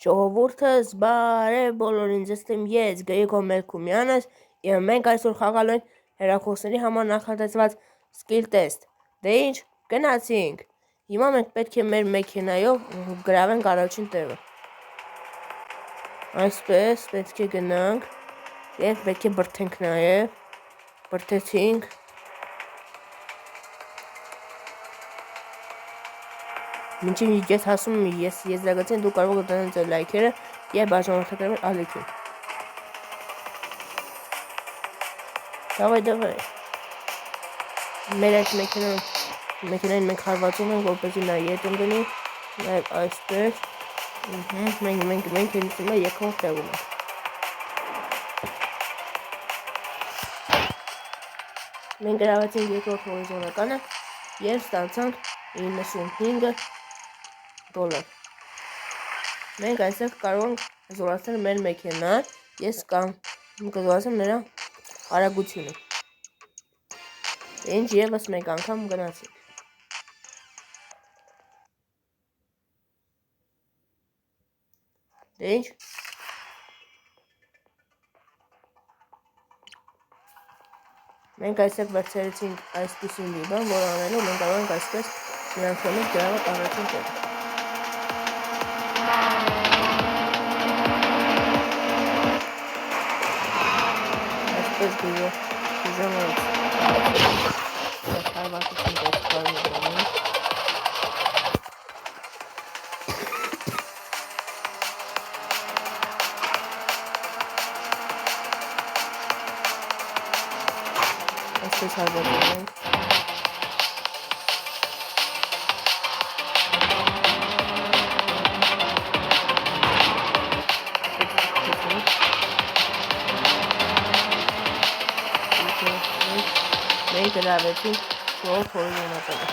Ժողովուրդս բարև բոլորին, ձեզ եմ ես Գրիգոր Մելքումյանս եւ մենք այսօր խաղալու ենք հեռախոսների համար նախատեսված skill test։ Դե ինչ, գնացինք։ Հիմա մենք պետք է մեր մեքենայով գրավենք առաջին տեղը։ Այսպես պետք է գնանք եւ պետք է բրթենք նաեւ։ Բրթեցինք։ Մինչև ես հասում եմ ես եզրակացին, դու կարող ես դնել ձեր լայքերը եւ բաժանորդագրել ալիքին։ Давай։ Մեր այս մեքենային մենք հարվածում ենք, որպեսզի նա ետ ընկնի, նաեւ այսպես։ Մենք հիմա երկրորդ տեղում ենք։ Մենք գրավեցինք երկրորդ հորիզոնականը եւ ստացանք $95։ Մենք այսօր կարող ենք զորացնել մեր մեքենան, ես կամ կզորացնեմ նրա արագությունը։ Ինչ եւս մեկ անգամ գնացինք։ Դե ինչ։ Մենք այսօր վերցրեցինք այսպիսի մի բան, որ անելով մենք կարող ենք այսպես միանգամից գրավել առաջին տեղը։ Այսպես դժվար հարվածություն տեսնում եմ։ Այսպես հարվածում ենք։ Մենք գրավեցինք չորրորդ հորիզոնականը։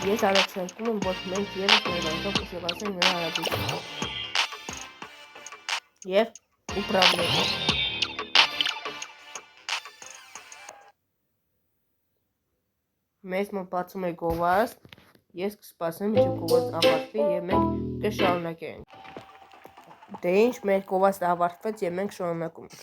Ես առաջարկում եմ, որ մենք եւս մեր անգամ ուժեղացնենք նրա արագությունը։ Եվ ուպրավլենք։ Մեզ մոտ բացում է գովազդ։ Ես կսպասեմ, մինչև գովազդը ավարտվի եւ մենք կշարունակենք։ Դե ինչ, մեր գովազդը ավարտվեց եւ մենք շարունակում ենք։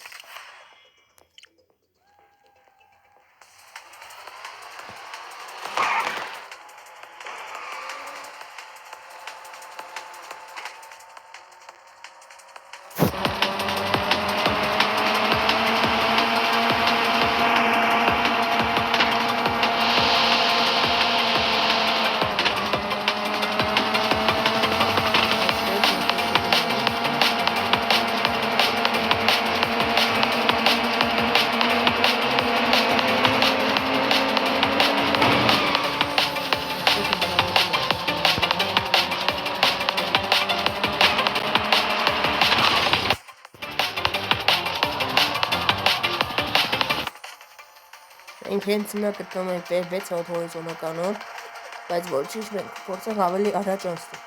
Մենք հենց հիմա գտնվում ենք 6-րդ հորիզոնականում, բայց ոչինչ մենք փորձենք ավելի առաջ անցնել։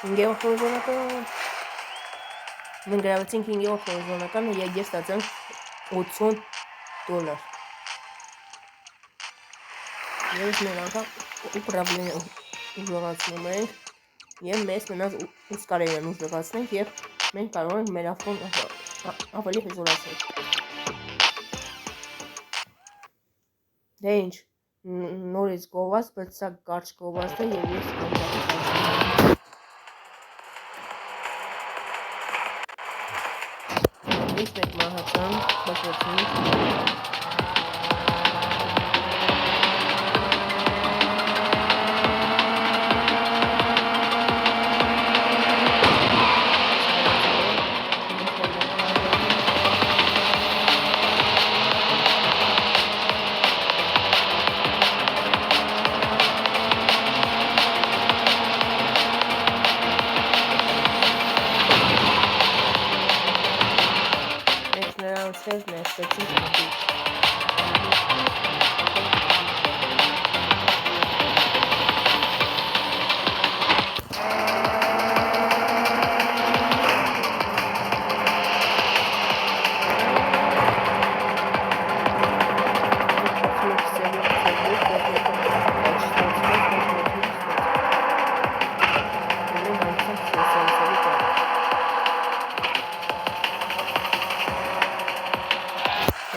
Հինգերորդ հորիզոնականը մենք գրավեցինք 5-րդ հորիզոնականը եւ ես ստացանք $80։ Ես մեր անգամ ուպրավլենը ուժեղացնում ենք եւ մեզ մնաց 8 կարելի ուժեղացնենք եւ մենք կարող ենք մեր ավտոն ավելի հզորացնել։ Դե ինչ, նորից գովազդ, բայց սա կարճ գովազդ է եւ ես անջատում եմ։ Ինչ մեկ մահացան, բացեցինք։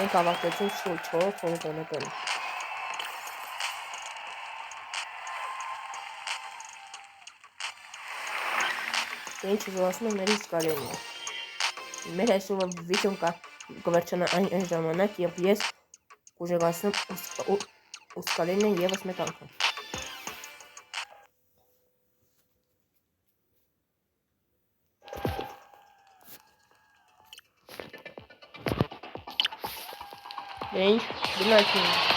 Մենք ավարտեցինք 4 հորիզոնականը։ Ինչ ուզում եմ մեր իսկարենն է։ Մեր այսօրվա վիդեոն կվերջանա այն ժամանակ, երբ ես կուժեղացնեմ իսկարենը ևս մեկ անգամ։ Ինչ գնացինք։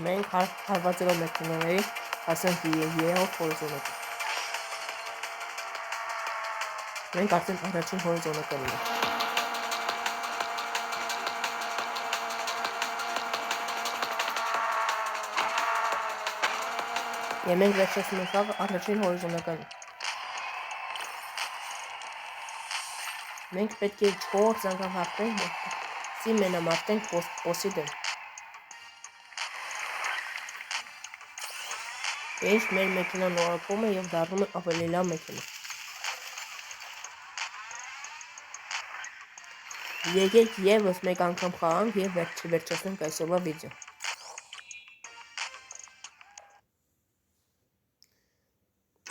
Մենք հարվածելով մեքենաների հասանք երրորդ հորիզոնակը։ Մենք արդեն առաջին հորիզոնակն ենք։ Եվ մենք վերջացնում ենք առաջին հորիզոնականը։ Մենք պետք է 4 անգամ հաղթենք, սի մենամարտենք բոսի դեմ։ Ինչ մեր մեքենան նորոգվում է և դառնում է ավելի լավ մեքենա։ Եկեք ևս մեկ անգամ խաղանք և վերջացնենք այսօրվա վիդեո։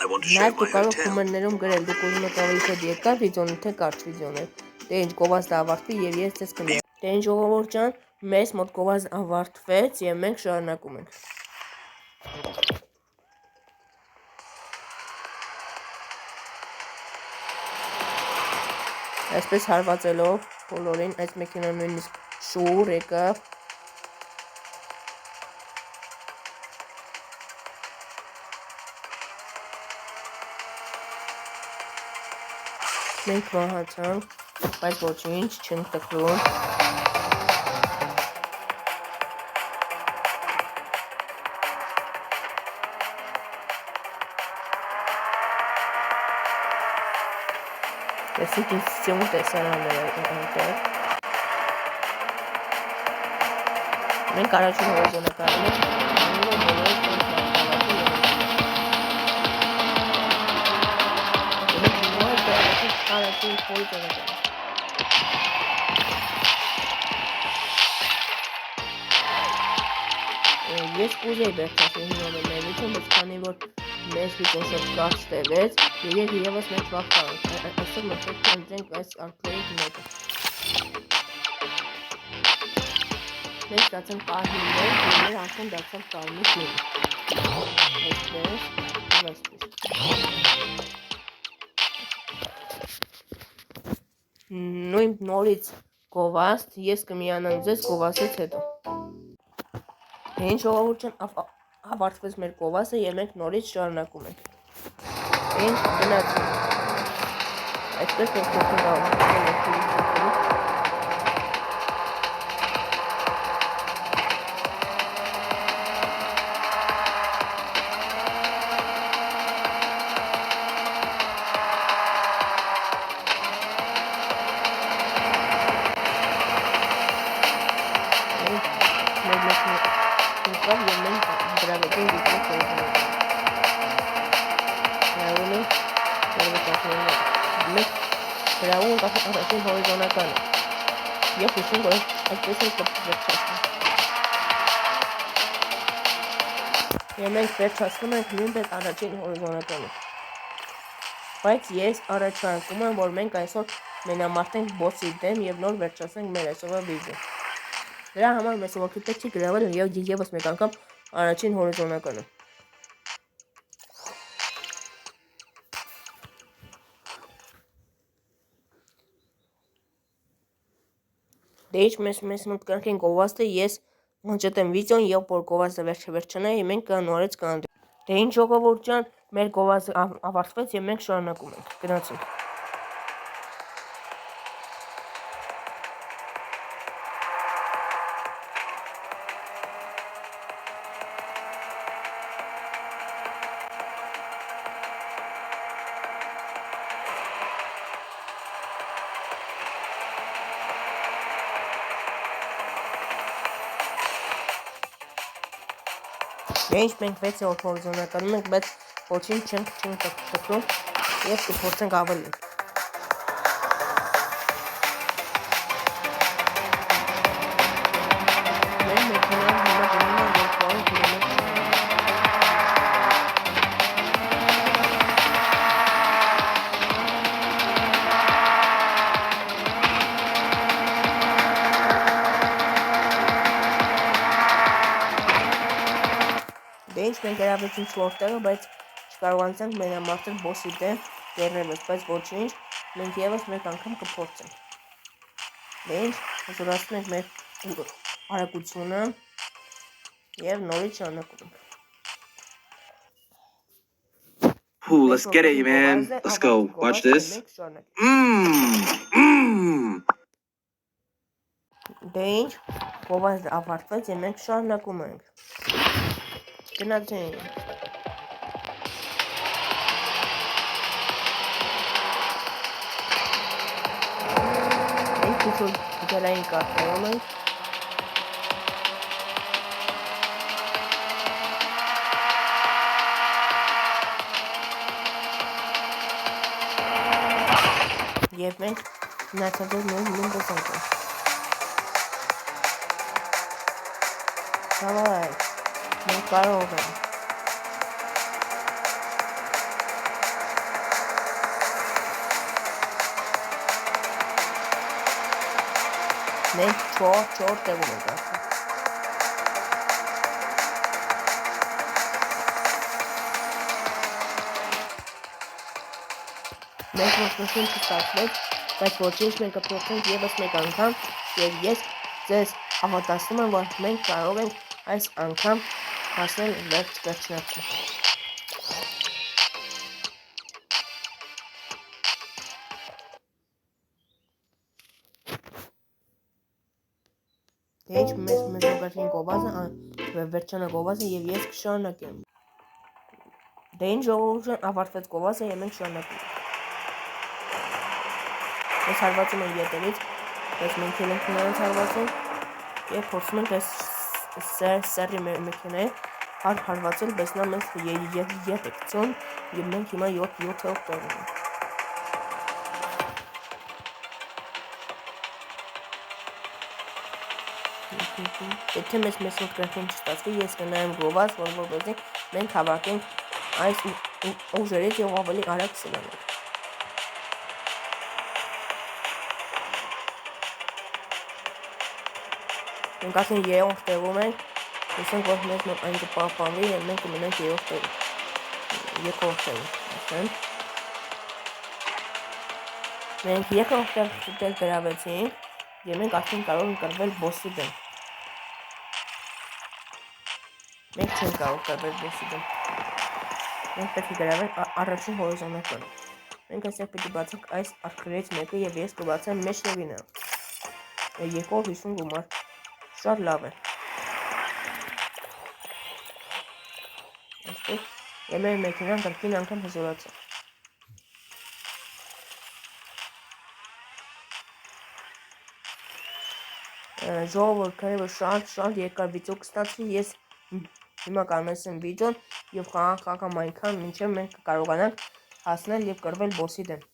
Նաև դուք կարող կոմենտներում գրել դուք ուզում եք ավելի շատ երկար վիդեոներ, թե կարճ վիդեոներ։ Դե ինչ գովազդը ավարտվի և ես ձեզ կնեմ։ Դե ինչ ժողովուրդ ջան, մեզ մոտ գովազդը ավարտվեց և մենք շարունակում ենք։ Այսպես հարվածելով բոլորին, այս մեքենան նույնիսկ շուռ եկավ։ Մենք մահացանք, բայց ոչինչ չենք տխրում։ Տեսիք ինչ սյուն տեսարաններ այնտեղ։ Մենք առաջին հորիզոնականում ենք, ես կուզեի վերջացնել մեր վիդեոն, բայց քանի որ մեր վիդեոն շատ կարճ տևեց, եկեք ևս մեկ վաղ խաղանք։ Այսօր մենք պետք է ընտրենք այս արկղերի մեկը։ Մենք ստացանք կարմիրներ, և մեր անգամ դարձավ կարմիր գույնը։ Այսպես, և այսպես։ Նույն նորից գովազդ, ես կմիանամ ձեզ գովազդից հետո։ Ինչ ժողովուրդ ջան, ավարտվեց մեր գովազդը և մենք նորից շարունակում ենք։ Ինչ գնացինք։ Այսպես մենք մոքենք Գրաուն առաջին հորիզոնականը և հուսում, որ այսպես ենք վերջացնում։ Եվ մենք վերջացնում ենք նույնպես առաջին հորիզոնականը։ Բայց ես առաջարկում եմ, որ մենք այսօր մենամարտենք բոսի դեմ և նոր վերջացնենք մեր այսօրվա վիդեոն։ Դրա համար մեզ ուղղակի պետք է գրավել ևս մեկ անգամ առաջին հորիզոնականը։ Դե ինչ մեզ մոտ կրկին գովազդը, ես անջատեմ վիդեոն և որ գովազդը վերջանա, մենք նորից կանանք։ Դե ինչ ժողովուրդ ջան, մեր գովազդը ավարտվեց եւ մենք շարունակում ենք։ Գնացինք։ Ինչ մենք 6-րդ հորիզոնականում ենք, բայց ոչինչ չենք տպրում եւ կփորձենք ավելի։ Մենք մեքենան հիմա գնում ենք 200 կիլոմետր։ Դե ինչ մենք գրավեցինք որտեղը, բայց չկարողացանք մենամարտել բոսի դեմ դեռևս, բայց ոչինչ, մենք եւս մեկ անգամ կփորձենք։ Դե ինչ, զորացնում ենք մեր արագությունը եւ նորից շարունակում ենք։ Ooh, let's get it, man. Let's go. Watch this. Դե ինչ, գովազդը ավարտվեց եւ մենք շարունակում ենք։ Գնացինք։ Ինչ գալային կարգում ենք։ Եվ մենք մնացածով նույն տեսանք։ Давай, մենք կարող ենք։ Մենք 4 տեղում ենք ասում։ Մենք ոչինչ չստացվեց, բայց ոչինչ մենք կփոխենք եւս մեկ անգամ եւ ես ձեզ հավատացնում եմ, որ մենք կարող ենք այս անգամ հասնել վերջնացուն։ Դե ինչ մեզ ուղարկին գովազդը, վերջանա գովազդը եւ ես կշարունակեմ։ Դե ինչ ժողովուրդ ավարտվեց գովազդը եւ մենք շարունակում ենք։ Ես հարվածում եմ ետևից, բայց մենք էլ ենք նրանց հարվածում եւ փորձում ենք այս սերի մեքենայի հարվածել, բայց նա մեզ ետ է գցում եւ մենք հիմա 7-րդ տեղում ենք։ Եթե մեզ կրակին չստացվի, ես կնայեմ գովազդ, որպեսզի մենք հավաքենք այս ուժերից եւ ավելի արագ սլանենք։ Մենք ասենք 3-րդ տեղում ենք, հուսանք, որ մեզ այն կպահպանվի եւ մենք կմնանք 3-րդ տեղում։ 2-րդ տեղում, ասեմ։ Մենք 2-րդ տեղ գրավեցինք եւ մենք արդեն կարող ենք կռվել բոսի դեմ։ Մենք չենք կարող կռվել բոսի դեմ։ Մենք պետք է գրավենք առաջին հորիզոնականը։ Մենք այստեղ պետք է բացենք այս արկղերից մեկը եւ ես կբացեմ մեջտեղինը։ 250 գումար։ Շատ լավ է։ Այստեղ եւ մեր մեքենան կրկին անգամ հզորացավ։ Ժողովուրդ, քանի որ շատ երկար վիդեո կստացվի, ես հիմա կանցնեմ վիդեոն եւ խաղամ այնքան, մինչեւ մենք կարողանանք հասնել եւ կռվել բոսի դեմ։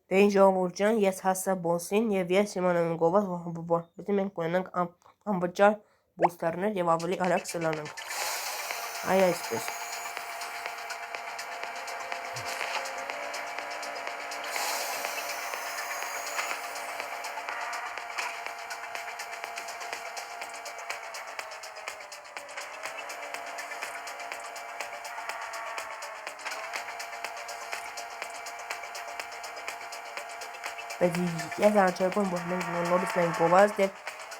Դե ինչ ժողովուրդ ջան, ես հասա բոսին եւ ես հիմա նայում գովազդ, որպեսզի մենք ունենանք անվճար բուստերներ եւ ավելի արագ սլանանք։ Այ այսպես։ Բայց ես առաջարկում եմ, որ մենք նորից նայենք գովազդ եւ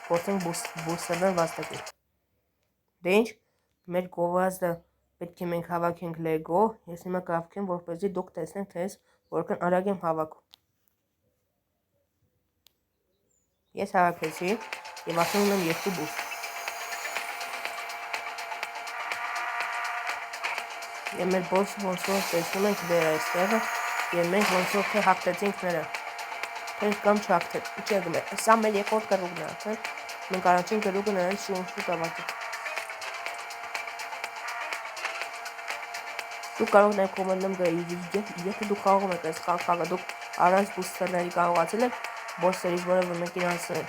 փորձենք բուստերներ վաստակել։ Դե ինչ, մեր գովազդը պետք է մենք հավաքենք Lego, ես հիմա կհավաքեմ, որպեսզի դուք տեսնեք, թե ես որքան արագ եմ հավաքում։ Ես հավաքեցի եւ արդեն ունեմ 2 բուս։ Եվ մեր բոսը ոնց որ տեսնում եք դեր այստեղը եւ մենք ոնց որ թե հաղթեցինք նրան։ Թե կամ չհաղթել։ Ինչի՞ գմե։ Սա մեր երկրորդ կրուկն է, արդեն մենք առաջին կրուկը նրան շուտ ավարտեցինք։ Դուք կարող եք կոմանդում գրել, եթե դուք կարողում եք այս խաղը դուք առանց բուստերների կարողացել եք բոսերից որևէ մեկին անցնել։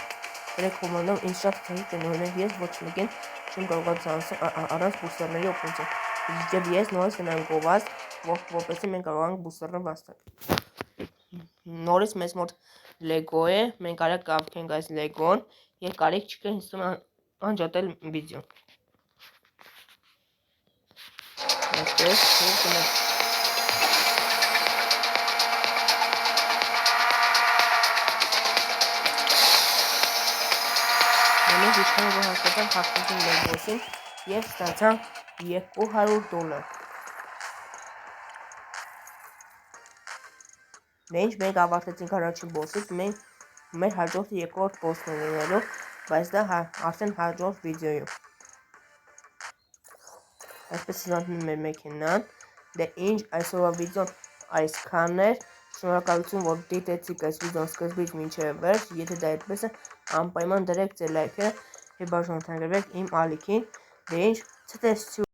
Գրեք կոմանդում ինձ շատ թեհի կնորներ, ես ոչ մեկին չեմ կարողացել առանց բուստերների օգնության։ Եվ ես նորից գնամ գովազդ, որպեսզի մենք կարողանանք բուստերներ վաստակել։ Նորից մեզ մոտ Lego է, մենք արագ կհավաքենք այս Lego-ն եւ կարիք չկա ինձ թվում է անջատել վիդեոն։ Այստեղ գնանք։ Մենք իշխանը որ հաստատան հաղթեցին Lego-ին եւ ստացան $200։ Դե ինչ, մենք ավարտեցինք առաջին բոսից, մենք մեր հաջորդը երկրորդ բոսն է լինելու, բայց դա արդեն հաջորդ վիդեոյում։ Այսպես հիվանդնում մեր մեքենան։ Դե ինչ, այսօրվա վիդեոն այսքանն էր։ Շնորհակալություն, որ դիտեցիք այս վիդեոն սկզբից մինչև վերջ։ Եթե դա այդպես է, անպայման դրեք ձեր լայքերը եւ բաժանորդագրվեք իմ ալիքին։ Դե ինչ, ցտեսություն։